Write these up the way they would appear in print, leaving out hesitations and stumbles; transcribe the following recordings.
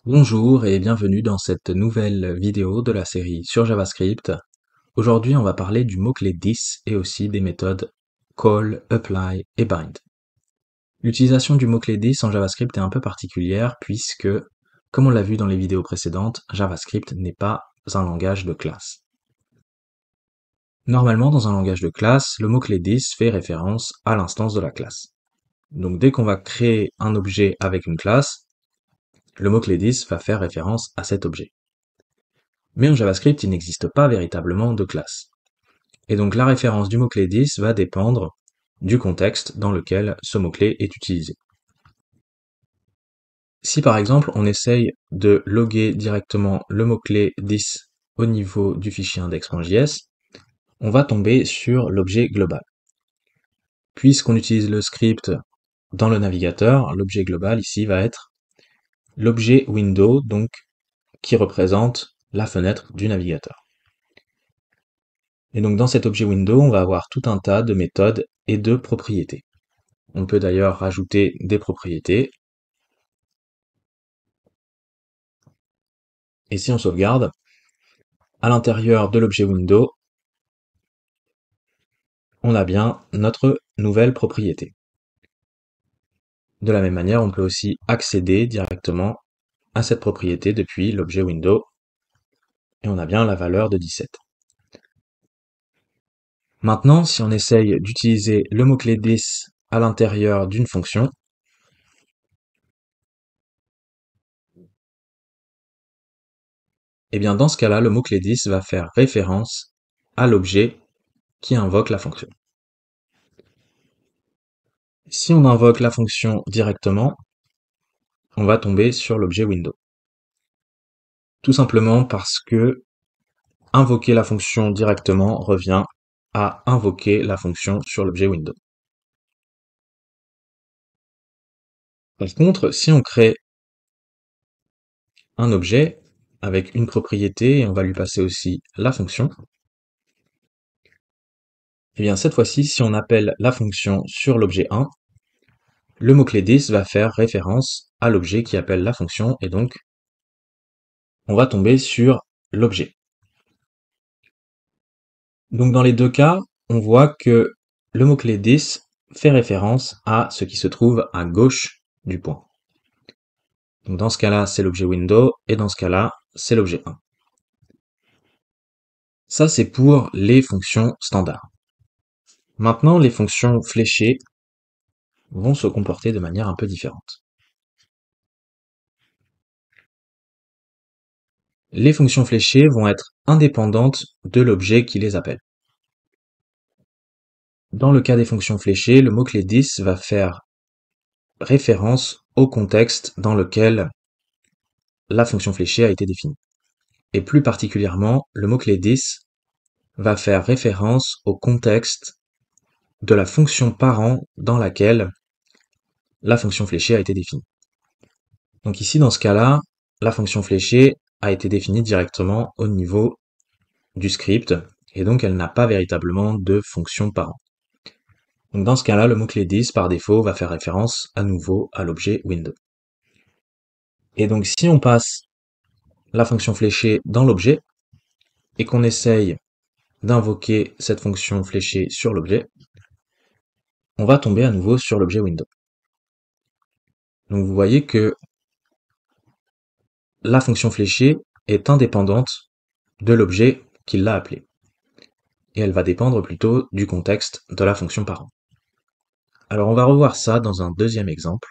Bonjour et bienvenue dans cette nouvelle vidéo de la série sur JavaScript. Aujourd'hui, on va parler du mot-clé this et aussi des méthodes call, apply et bind. L'utilisation du mot-clé this en JavaScript est un peu particulière puisque, comme on l'a vu dans les vidéos précédentes, JavaScript n'est pas un langage de classe. Normalement, dans un langage de classe, le mot-clé this fait référence à l'instance de la classe. Donc dès qu'on va créer un objet avec une classe, le mot-clé this va faire référence à cet objet. Mais en JavaScript, il n'existe pas véritablement de classe. Et donc la référence du mot-clé this va dépendre du contexte dans lequel ce mot-clé est utilisé. Si par exemple on essaye de loguer directement le mot-clé this au niveau du fichier index.js, on va tomber sur l'objet global. Puisqu'on utilise le script dans le navigateur, l'objet global ici va être l'objet window, donc qui représente la fenêtre du navigateur. Et donc dans cet objet window, on va avoir tout un tas de méthodes et de propriétés. On peut d'ailleurs rajouter des propriétés. Et si on sauvegarde, à l'intérieur de l'objet window, on a bien notre nouvelle propriété. De la même manière, on peut aussi accéder directement à cette propriété depuis l'objet window, et on a bien la valeur de 17. Maintenant, si on essaye d'utiliser le mot-clé this à l'intérieur d'une fonction, et bien dans ce cas-là, le mot-clé this va faire référence à l'objet qui invoque la fonction. Si on invoque la fonction directement, on va tomber sur l'objet window. Tout simplement parce que invoquer la fonction directement revient à invoquer la fonction sur l'objet window. Par contre, si on crée un objet avec une propriété et on va lui passer aussi la fonction, et bien cette fois-ci, si on appelle la fonction sur l'objet 1, le mot-clé this va faire référence à l'objet qui appelle la fonction et donc on va tomber sur l'objet. Donc dans les deux cas, on voit que le mot-clé this fait référence à ce qui se trouve à gauche du point. Donc dans ce cas-là, c'est l'objet window, et dans ce cas-là, c'est l'objet 1. Ça, c'est pour les fonctions standards. Maintenant, les fonctions fléchées vont se comporter de manière un peu différente. Les fonctions fléchées vont être indépendantes de l'objet qui les appelle. Dans le cas des fonctions fléchées, le mot-clé this va faire référence au contexte dans lequel la fonction fléchée a été définie. Et plus particulièrement, le mot-clé this va faire référence au contexte de la fonction parent dans laquelle la fonction fléchée a été définie. Donc ici, dans ce cas-là, la fonction fléchée a été définie directement au niveau du script, et donc elle n'a pas véritablement de fonction parent. Donc dans ce cas-là, le mot-clé this, par défaut, va faire référence à nouveau à l'objet window. Et donc si on passe la fonction fléchée dans l'objet, et qu'on essaye d'invoquer cette fonction fléchée sur l'objet, on va tomber à nouveau sur l'objet window. Donc vous voyez que la fonction fléchée est indépendante de l'objet qui l'a appelée. Et elle va dépendre plutôt du contexte de la fonction parent. Alors on va revoir ça dans un deuxième exemple.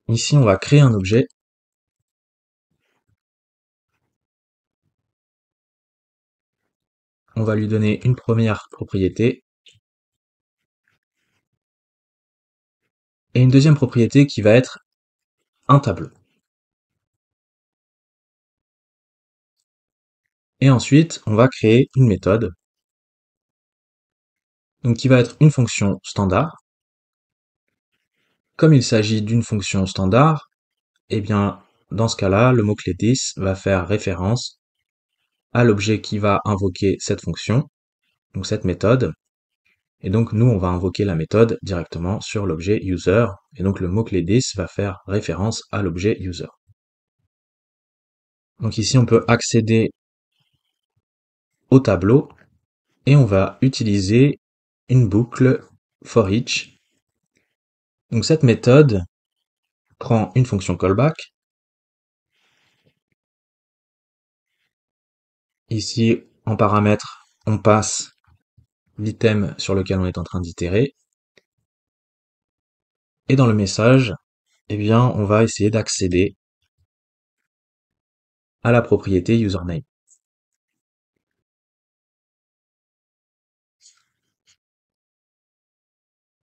Ici on va créer un objet. On va lui donner une première propriété et une deuxième propriété qui va être un tableau. Et ensuite, on va créer une méthode donc qui va être une fonction standard. Comme il s'agit d'une fonction standard, eh bien, dans ce cas-là, le mot-clé this va faire référence à l'objet qui va invoquer cette fonction, donc cette méthode, Et donc, nous, on va invoquer la méthode directement sur l'objet user. Et donc, le mot-clé this va faire référence à l'objet user. Donc ici, on peut accéder au tableau et on va utiliser une boucle for each. Donc cette méthode prend une fonction callback. Ici, en paramètre, on passe l'item sur lequel on est en train d'itérer. Et dans le message, eh bien, on va essayer d'accéder à la propriété username.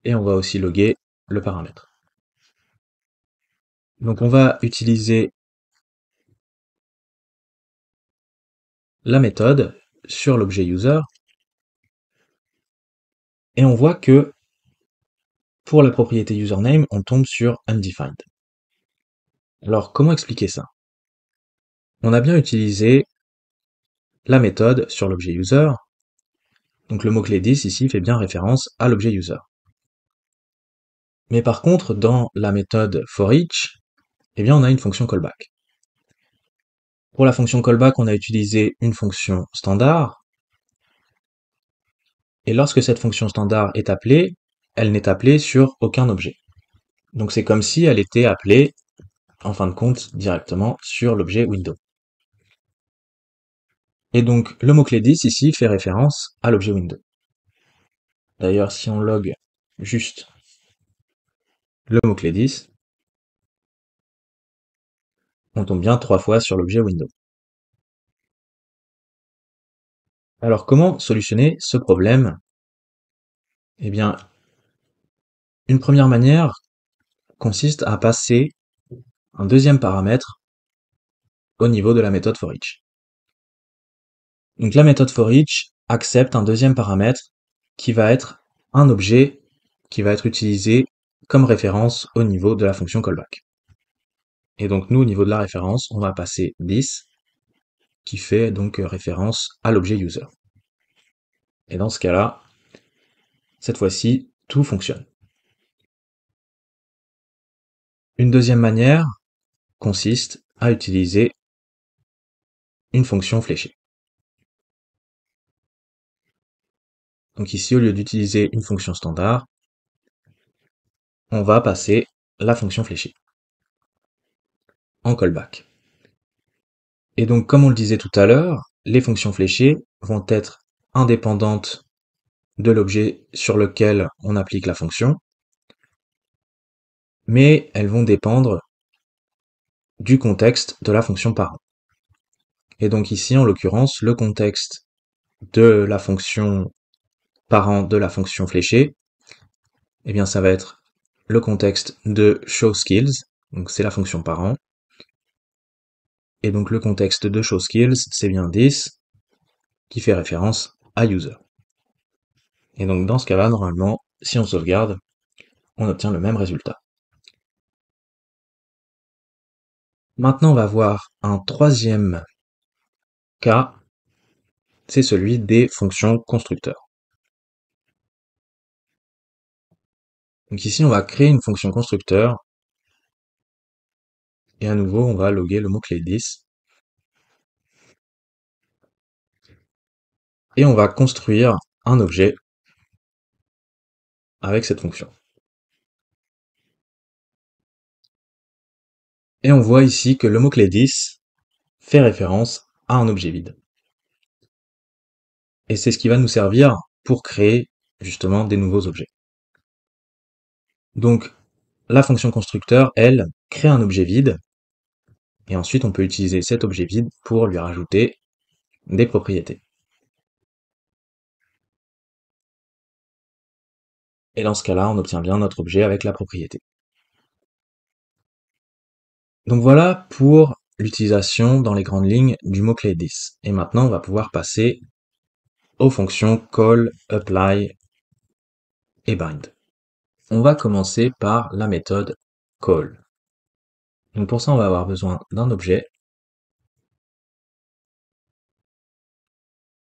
Et on va aussi loguer le paramètre. Donc on va utiliser la méthode sur l'objet user. Et on voit que pour la propriété username, on tombe sur undefined. Alors, comment expliquer ça? On a bien utilisé la méthode sur l'objet user. Donc le mot-clé this ici fait bien référence à l'objet user. Mais par contre, dans la méthode for each, eh bien, on a une fonction callback. Pour la fonction callback, on a utilisé une fonction standard. Et lorsque cette fonction standard est appelée, elle n'est appelée sur aucun objet. Donc c'est comme si elle était appelée, en fin de compte, directement sur l'objet window. Et donc le mot-clé this ici fait référence à l'objet window. D'ailleurs, si on log juste le mot-clé this, on tombe bien 3 fois sur l'objet window. Alors comment solutionner ce problème? Eh bien, une première manière consiste à passer un deuxième paramètre au niveau de la méthode for each. Donc la méthode for each accepte un deuxième paramètre qui va être un objet qui va être utilisé comme référence au niveau de la fonction callback. Et donc nous, au niveau de la référence, on va passer this qui fait donc référence à l'objet user. Et dans ce cas-là, cette fois-ci, tout fonctionne. Une deuxième manière consiste à utiliser une fonction fléchée. Donc ici, au lieu d'utiliser une fonction standard, on va passer la fonction fléchée en callback. Et donc, comme on le disait tout à l'heure, les fonctions fléchées vont être indépendantes de l'objet sur lequel on applique la fonction, mais elles vont dépendre du contexte de la fonction parent. Et donc ici, en l'occurrence, le contexte de la fonction parent de la fonction fléchée, eh bien ça va être le contexte de showSkills, donc c'est la fonction parent, et donc le contexte de showSkills, c'est bien this, qui fait référence à user. Et donc dans ce cas-là, normalement, si on sauvegarde, on obtient le même résultat. Maintenant, on va voir un troisième cas, c'est celui des fonctions constructeurs. Donc ici, on va créer une fonction constructeur, et à nouveau, on va loguer le mot-clé this, et on va construire un objet avec cette fonction. Et on voit ici que le mot-clé this fait référence à un objet vide. Et c'est ce qui va nous servir pour créer justement des nouveaux objets. Donc la fonction constructeur, elle, crée un objet vide, et ensuite on peut utiliser cet objet vide pour lui rajouter des propriétés. Et dans ce cas-là, on obtient bien notre objet avec la propriété. Donc voilà pour l'utilisation dans les grandes lignes du mot-clé this. Et maintenant, on va pouvoir passer aux fonctions call, apply et bind. On va commencer par la méthode call. Donc pour ça, on va avoir besoin d'un objet.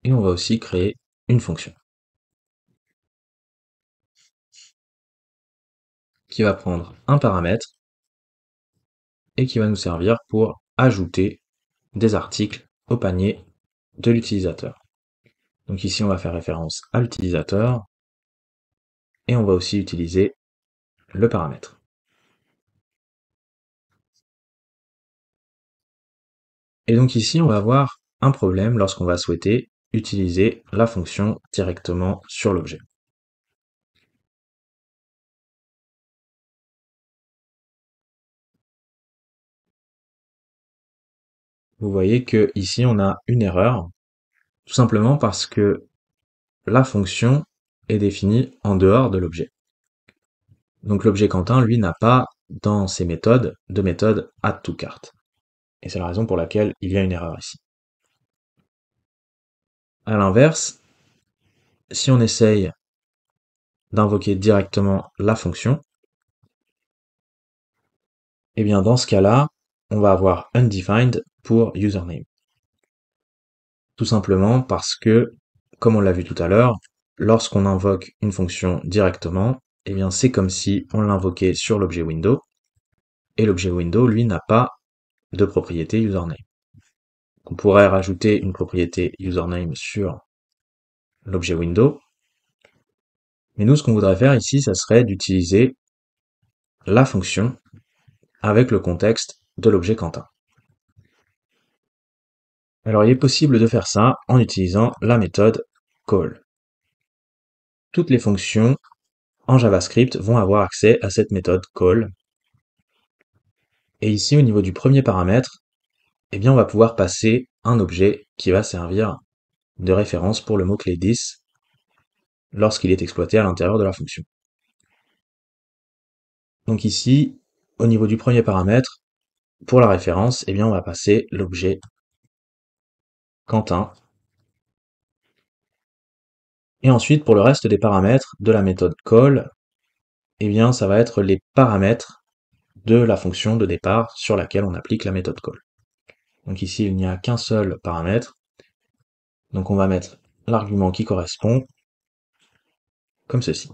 Et on va aussi créer une fonction. qui va prendre un paramètre et qui va nous servir pour ajouter des articles au panier de l'utilisateur. Donc ici, on va faire référence à l'utilisateur et on va aussi utiliser le paramètre. Et donc ici, on va avoir un problème lorsqu'on va souhaiter utiliser la fonction directement sur l'objet. Vous voyez que ici, on a une erreur, tout simplement parce que la fonction est définie en dehors de l'objet. Donc l'objet Quentin, lui, n'a pas dans ses méthodes de méthode addToCart. Et c'est la raison pour laquelle il y a une erreur ici. À l'inverse, si on essaye d'invoquer directement la fonction, et bien dans ce cas-là, on va avoir undefined pour username. Tout simplement parce que, comme on l'a vu tout à l'heure, lorsqu'on invoque une fonction directement, et bien c'est comme si on l'invoquait sur l'objet window, et l'objet window, lui, n'a pas de propriété username. On pourrait rajouter une propriété username sur l'objet window, mais nous, ce qu'on voudrait faire ici, ça serait d'utiliser la fonction avec le contexte de l'objet Quentin. Alors, il est possible de faire ça en utilisant la méthode call. Toutes les fonctions en JavaScript vont avoir accès à cette méthode call. Et ici, au niveau du premier paramètre, eh bien, on va pouvoir passer un objet qui va servir de référence pour le mot-clé 10 lorsqu'il est exploité à l'intérieur de la fonction. Donc ici, au niveau du premier paramètre, pour la référence, eh bien, on va passer l'objet Quentin. Et ensuite, pour le reste des paramètres de la méthode call, eh bien, ça va être les paramètres de la fonction de départ sur laquelle on applique la méthode call. Donc ici, il n'y a qu'un seul paramètre. Donc on va mettre l'argument qui correspond, comme ceci.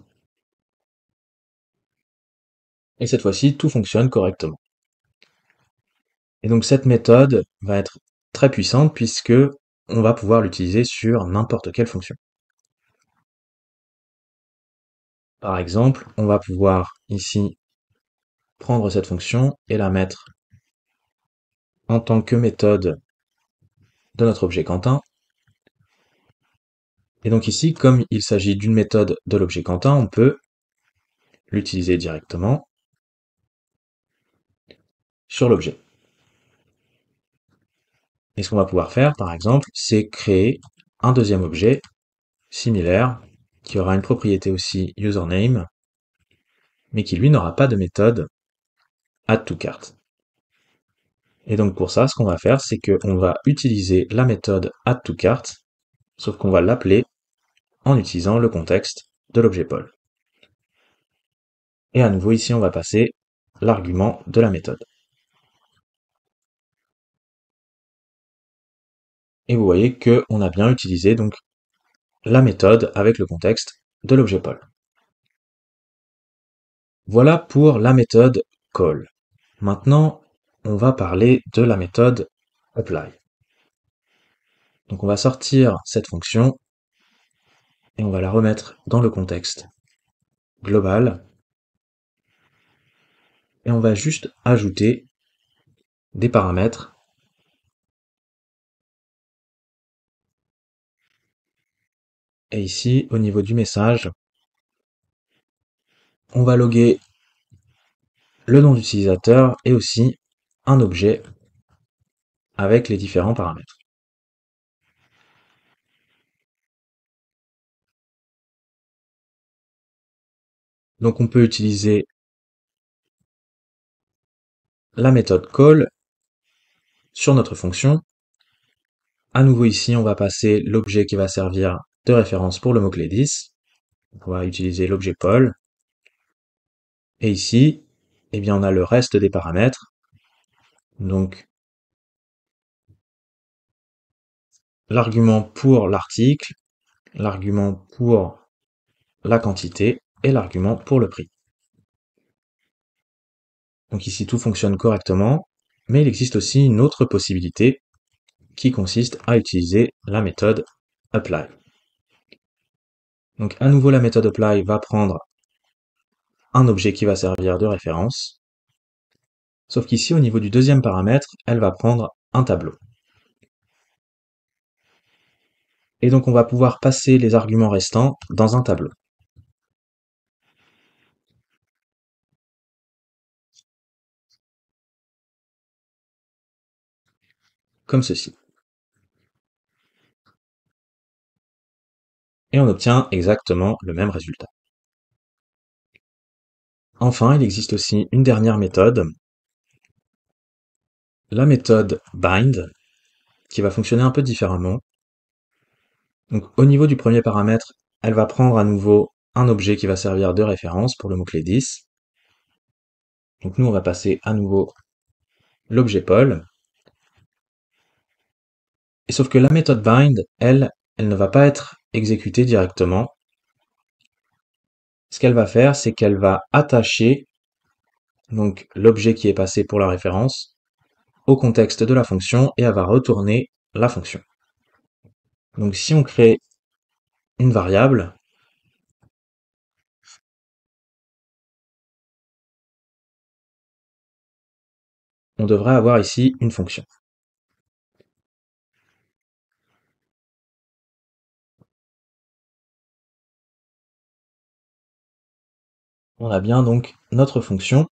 Et cette fois-ci, tout fonctionne correctement. Et donc cette méthode va être très puissante puisque on va pouvoir l'utiliser sur n'importe quelle fonction. Par exemple, on va pouvoir ici prendre cette fonction et la mettre en tant que méthode de notre objet Quentin. Et donc ici, comme il s'agit d'une méthode de l'objet Quentin, on peut l'utiliser directement sur l'objet. Et ce qu'on va pouvoir faire, par exemple, c'est créer un deuxième objet similaire qui aura une propriété aussi username, mais qui lui n'aura pas de méthode addToCart. Et donc pour ça, ce qu'on va faire, c'est qu'on va utiliser la méthode addToCart, sauf qu'on va l'appeler en utilisant le contexte de l'objet Paul. Et à nouveau ici, on va passer l'argument de la méthode. Et vous voyez qu'on a bien utilisé donc la méthode avec le contexte de l'objet Paul. Voilà pour la méthode call. Maintenant, on va parler de la méthode apply. Donc on va sortir cette fonction et on va la remettre dans le contexte global. Et on va juste ajouter des paramètres. Et ici, au niveau du message, on va loguer le nom d'utilisateur et aussi un objet avec les différents paramètres. Donc on peut utiliser la méthode call sur notre fonction. À nouveau ici, on va passer l'objet qui va servir de référence pour le mot-clé 10. On va utiliser l'objet Paul. Et ici, eh bien, on a le reste des paramètres. Donc, l'argument pour l'article, l'argument pour la quantité et l'argument pour le prix. Donc ici, tout fonctionne correctement, mais il existe aussi une autre possibilité qui consiste à utiliser la méthode apply. Donc à nouveau, la méthode apply va prendre un objet qui va servir de référence, sauf qu'ici, au niveau du deuxième paramètre, elle va prendre un tableau. Et donc on va pouvoir passer les arguments restants dans un tableau. Comme ceci. Et on obtient exactement le même résultat. Enfin, il existe aussi une dernière méthode, la méthode bind, qui va fonctionner un peu différemment. Donc au niveau du premier paramètre, elle va prendre à nouveau un objet qui va servir de référence pour le mot-clé 10. Donc nous, on va passer à nouveau l'objet Paul. Et sauf que la méthode bind, elle ne va pas être exécutée directement. Ce qu'elle va faire, c'est qu'elle va attacher donc l'objet qui est passé pour la référence au contexte de la fonction et elle va retourner la fonction. Donc si on crée une variable, on devrait avoir ici une fonction. On a bien donc notre fonction,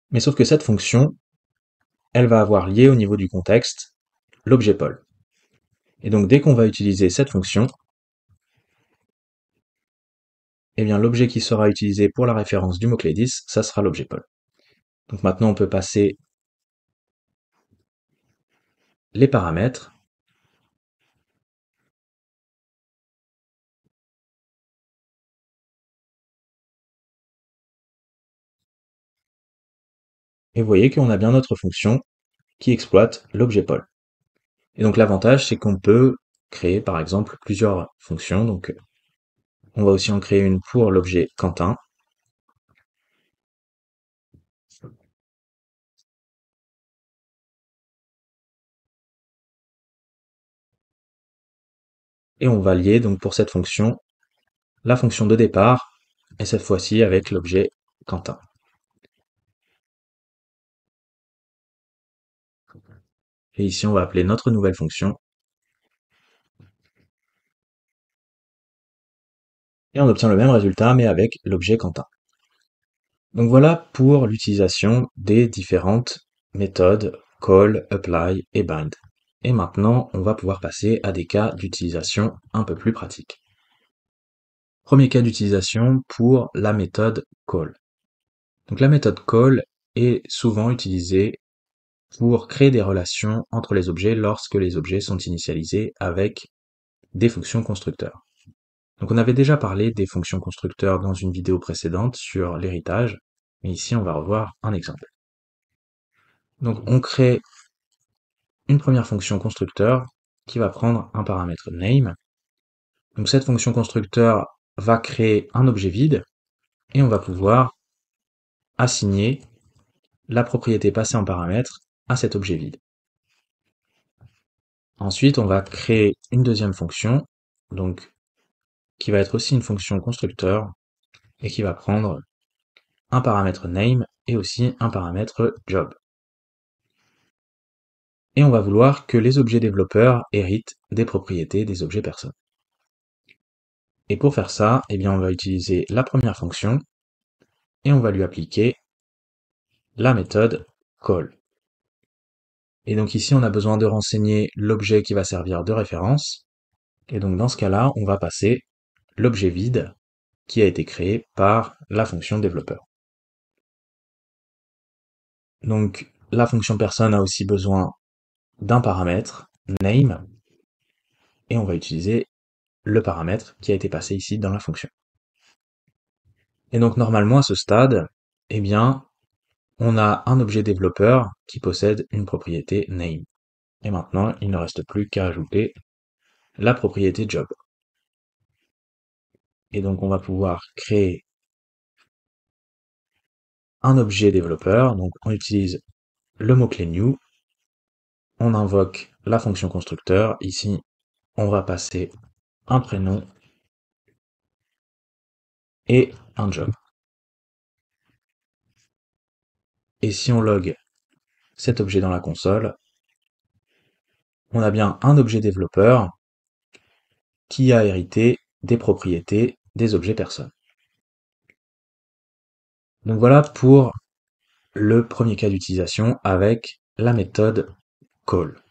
mais sauf que cette fonction, elle va avoir lié au niveau du contexte l'objet Paul. Et donc dès qu'on va utiliser cette fonction, eh bien l'objet qui sera utilisé pour la référence du mot-clé 10, ça sera l'objet Paul. Donc maintenant on peut passer les paramètres. Et vous voyez qu'on a bien notre fonction qui exploite l'objet Paul. Et donc l'avantage, c'est qu'on peut créer par exemple plusieurs fonctions. Donc on va aussi en créer une pour l'objet Quentin. Et on va lier donc pour cette fonction la fonction de départ, et cette fois-ci avec l'objet Quentin. Et ici on va appeler notre nouvelle fonction. Et on obtient le même résultat mais avec l'objet Quentin. Donc voilà pour l'utilisation des différentes méthodes call, apply et bind. Et maintenant, on va pouvoir passer à des cas d'utilisation un peu plus pratiques. Premier cas d'utilisation pour la méthode call. Donc la méthode call est souvent utilisée pour créer des relations entre les objets lorsque les objets sont initialisés avec des fonctions constructeurs. Donc on avait déjà parlé des fonctions constructeurs dans une vidéo précédente sur l'héritage, mais ici on va revoir un exemple. Donc on crée une première fonction constructeur qui va prendre un paramètre name. Donc cette fonction constructeur va créer un objet vide et on va pouvoir assigner la propriété passée en paramètre à cet objet vide. Ensuite, on va créer une deuxième fonction, donc qui va être aussi une fonction constructeur et qui va prendre un paramètre name et aussi un paramètre job. Et on va vouloir que les objets développeurs héritent des propriétés des objets personnes. Et pour faire ça, eh bien, on va utiliser la première fonction et on va lui appliquer la méthode call. Et donc ici, on a besoin de renseigner l'objet qui va servir de référence. Et donc dans ce cas-là, on va passer l'objet vide qui a été créé par la fonction développeur. Donc la fonction personne a aussi besoin d'un paramètre name et on va utiliser le paramètre qui a été passé ici dans la fonction. Et donc normalement à ce stade, eh bien, on a un objet développeur qui possède une propriété name. Et maintenant, il ne reste plus qu'à ajouter la propriété job. Et donc on va pouvoir créer un objet développeur, donc on utilise le mot-clé new, on invoque la fonction constructeur, ici on va passer un prénom et un job. Et si on log cet objet dans la console, on a bien un objet développeur qui a hérité des propriétés des objets personnes. Donc voilà pour le premier cas d'utilisation avec la méthode call.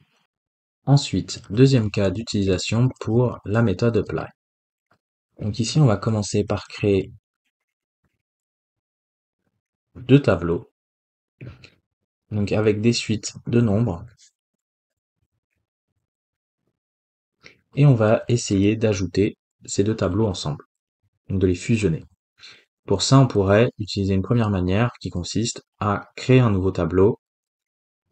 Ensuite, deuxième cas d'utilisation pour la méthode apply. Donc ici, on va commencer par créer deux tableaux, donc avec des suites de nombres, et on va essayer d'ajouter ces deux tableaux ensemble, donc de les fusionner. Pour ça, on pourrait utiliser une première manière qui consiste à créer un nouveau tableau,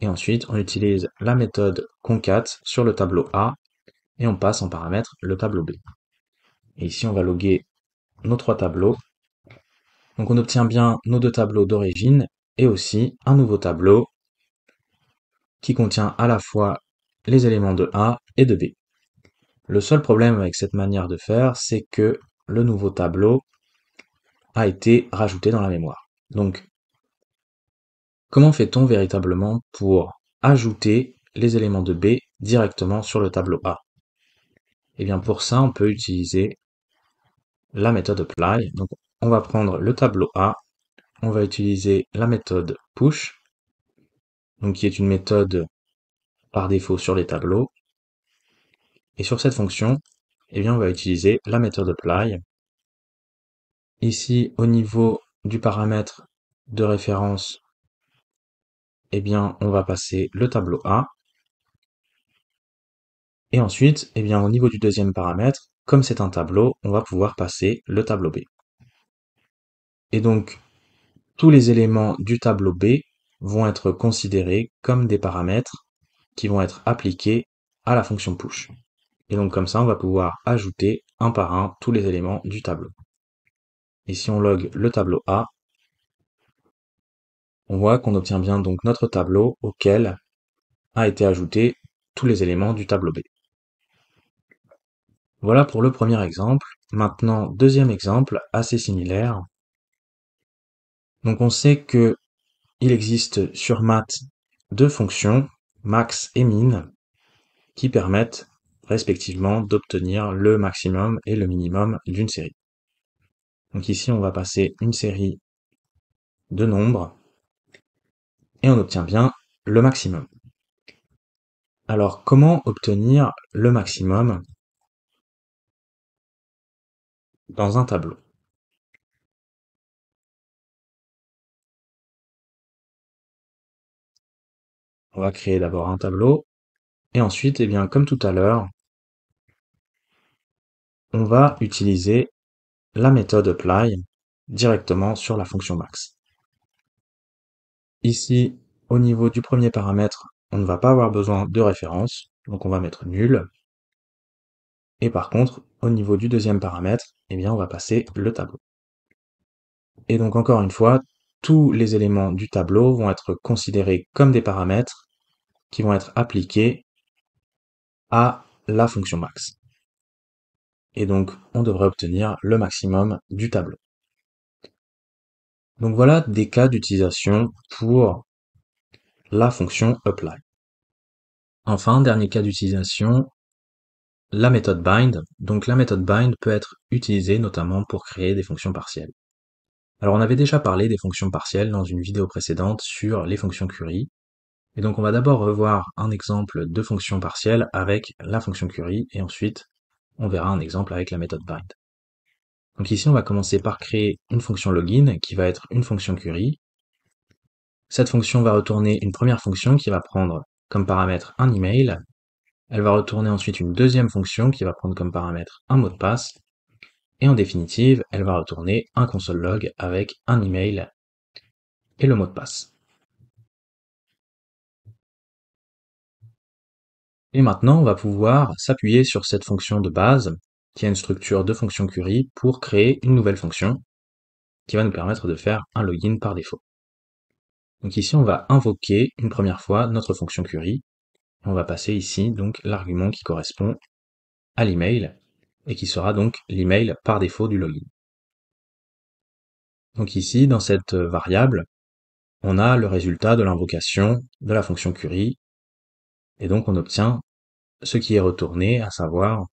et ensuite on utilise la méthode concat sur le tableau A, et on passe en paramètre le tableau B. Et ici, on va loguer nos trois tableaux. Donc on obtient bien nos deux tableaux d'origine et aussi un nouveau tableau qui contient à la fois les éléments de A et de B. Le seul problème avec cette manière de faire, c'est que le nouveau tableau a été rajouté dans la mémoire. Donc, comment fait-on véritablement pour ajouter les éléments de B directement sur le tableau A? Et bien pour ça, on peut utiliser la méthode apply. Donc on va prendre le tableau A, on va utiliser la méthode push, donc qui est une méthode par défaut sur les tableaux. Et sur cette fonction, eh bien, on va utiliser la méthode apply. Ici, au niveau du paramètre de référence, eh bien, on va passer le tableau A. Et ensuite, eh bien, au niveau du deuxième paramètre, comme c'est un tableau, on va pouvoir passer le tableau B. Et donc, tous les éléments du tableau B vont être considérés comme des paramètres qui vont être appliqués à la fonction push. Et donc, comme ça, on va pouvoir ajouter un par un tous les éléments du tableau. Et si on log le tableau A, on voit qu'on obtient bien donc notre tableau auquel a été ajouté tous les éléments du tableau B. Voilà pour le premier exemple. Maintenant, deuxième exemple, assez similaire. Donc on sait que il existe sur math deux fonctions, max et min, qui permettent respectivement d'obtenir le maximum et le minimum d'une série. Donc ici, on va passer une série de nombres et on obtient bien le maximum. Alors, comment obtenir le maximum dans un tableau? On va créer d'abord un tableau et ensuite, eh bien, comme tout à l'heure, on va utiliser la méthode apply directement sur la fonction max. Ici, au niveau du premier paramètre, on ne va pas avoir besoin de référence, donc on va mettre nul. Et par contre, au niveau du deuxième paramètre, eh bien, on va passer le tableau. Et donc encore une fois, tous les éléments du tableau vont être considérés comme des paramètres qui vont être appliqués à la fonction max. Et donc, on devrait obtenir le maximum du tableau. Donc voilà des cas d'utilisation pour la fonction apply. Enfin, dernier cas d'utilisation, la méthode bind. Donc la méthode bind peut être utilisée notamment pour créer des fonctions partielles. Alors on avait déjà parlé des fonctions partielles dans une vidéo précédente sur les fonctions query. Et donc on va d'abord revoir un exemple de fonction partielle avec la fonction query et ensuite on verra un exemple avec la méthode bind. Donc ici on va commencer par créer une fonction login qui va être une fonction query. Cette fonction va retourner une première fonction qui va prendre comme paramètre un email. Elle va retourner ensuite une deuxième fonction qui va prendre comme paramètre un mot de passe. Et en définitive, elle va retourner un console log avec un email et le mot de passe. Et maintenant, on va pouvoir s'appuyer sur cette fonction de base, qui a une structure de fonction query, pour créer une nouvelle fonction qui va nous permettre de faire un login par défaut. Donc ici, on va invoquer une première fois notre fonction query. On va passer ici donc l'argument qui correspond à l'email et qui sera donc l'email par défaut du login. Donc ici, dans cette variable, on a le résultat de l'invocation de la fonction query et donc on obtient ce qui est retourné, à savoir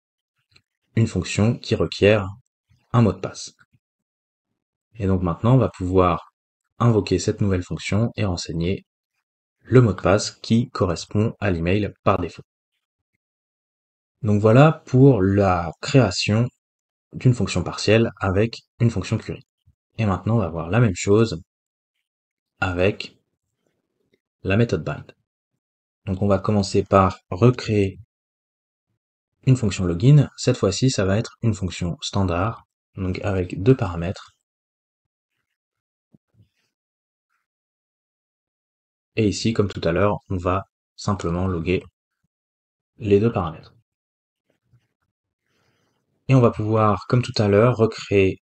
une fonction qui requiert un mot de passe. Et donc maintenant, on va pouvoir invoquer cette nouvelle fonction et renseigner le mot de passe qui correspond à l'email par défaut. Donc voilà pour la création d'une fonction partielle avec une fonction query. Et maintenant, on va voir la même chose avec la méthode bind. Donc on va commencer par recréer une fonction login. Cette fois-ci, ça va être une fonction standard, donc avec deux paramètres. Et ici, comme tout à l'heure, on va simplement loguer les deux paramètres. Et on va pouvoir, comme tout à l'heure, recréer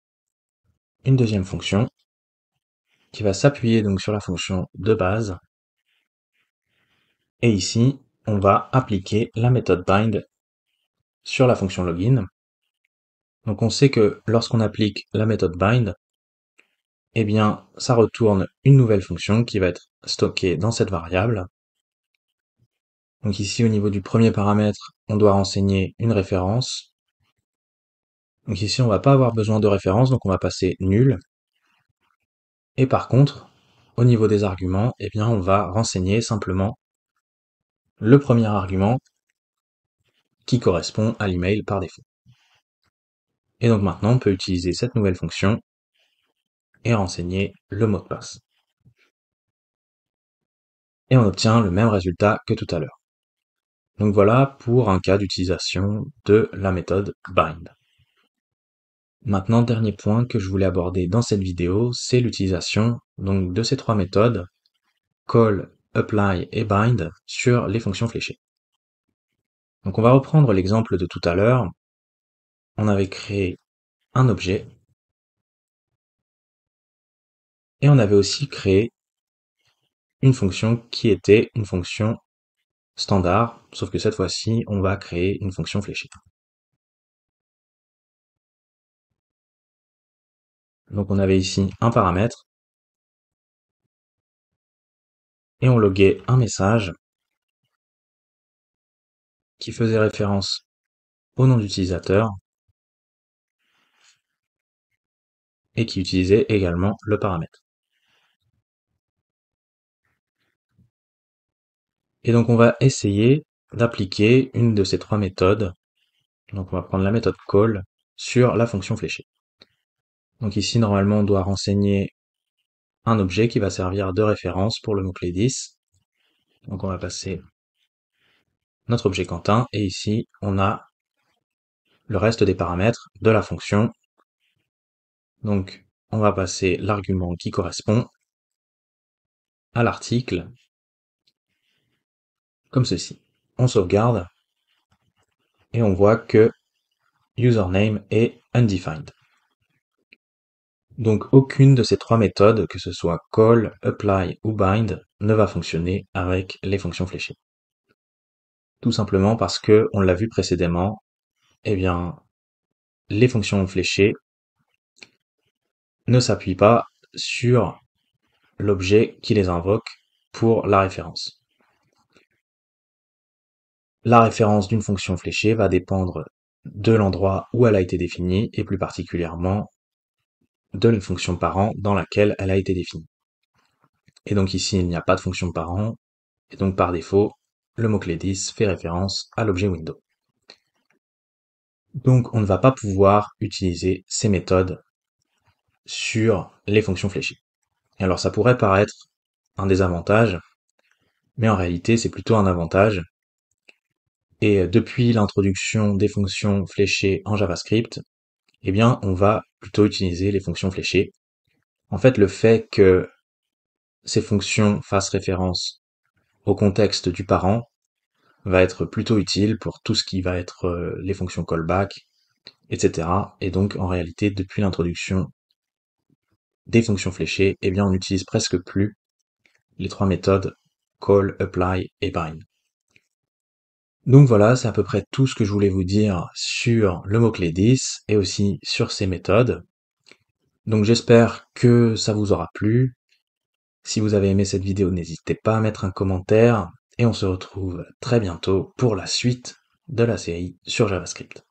une deuxième fonction qui va s'appuyer donc sur la fonction de base. Et ici, on va appliquer la méthode bind sur la fonction login. Donc on sait que lorsqu'on applique la méthode bind, eh bien, ça retourne une nouvelle fonction qui va être stockée dans cette variable. Donc ici, au niveau du premier paramètre, on doit renseigner une référence. Donc ici, on va pas avoir besoin de référence, donc on va passer nul. Et par contre, au niveau des arguments, eh bien, on va renseigner simplement le premier argument qui correspond à l'email par défaut. Et donc maintenant, on peut utiliser cette nouvelle fonction et renseigner le mot de passe. Et on obtient le même résultat que tout à l'heure. Donc voilà pour un cas d'utilisation de la méthode bind. Maintenant, dernier point que je voulais aborder dans cette vidéo, c'est l'utilisation donc de ces trois méthodes, call, apply et bind, sur les fonctions fléchées. Donc on va reprendre l'exemple de tout à l'heure. On avait créé un objet et on avait aussi créé une fonction qui était une fonction standard, sauf que cette fois-ci, on va créer une fonction fléchée. Donc on avait ici un paramètre et on loguait un message qui faisait référence au nom d'utilisateur et qui utilisait également le paramètre. Et donc on va essayer d'appliquer une de ces trois méthodes. Donc on va prendre la méthode call sur la fonction fléchée. Donc ici normalement on doit renseigner un objet qui va servir de référence pour le mot-clé 10. Donc on va passer notre objet Quentin et ici on a le reste des paramètres de la fonction. Donc on va passer l'argument qui correspond à l'article comme ceci. On sauvegarde et on voit que username est undefined. Donc aucune de ces trois méthodes, que ce soit call, apply ou bind, ne va fonctionner avec les fonctions fléchées. Tout simplement parce que, on l'a vu précédemment, eh bien, les fonctions fléchées ne s'appuient pas sur l'objet qui les invoque pour la référence. La référence d'une fonction fléchée va dépendre de l'endroit où elle a été définie et plus particulièrement de la fonction parent dans laquelle elle a été définie. Et donc ici, il n'y a pas de fonction parent, et donc par défaut, le mot-clé 10 fait référence à l'objet window. Donc on ne va pas pouvoir utiliser ces méthodes sur les fonctions fléchées. Et alors ça pourrait paraître un désavantage, mais en réalité c'est plutôt un avantage. Et depuis l'introduction des fonctions fléchées en JavaScript, eh bien on va plutôt utiliser les fonctions fléchées. En fait, le fait que ces fonctions fassent référence au contexte du parent va être plutôt utile pour tout ce qui va être les fonctions callback, etc. Et donc, en réalité, depuis l'introduction des fonctions fléchées, eh bien, on n'utilise presque plus les trois méthodes call, apply et bind. Donc voilà, c'est à peu près tout ce que je voulais vous dire sur le mot-clé 10 et aussi sur ces méthodes. Donc j'espère que ça vous aura plu. Si vous avez aimé cette vidéo, n'hésitez pas à mettre un commentaire et on se retrouve très bientôt pour la suite de la série sur JavaScript.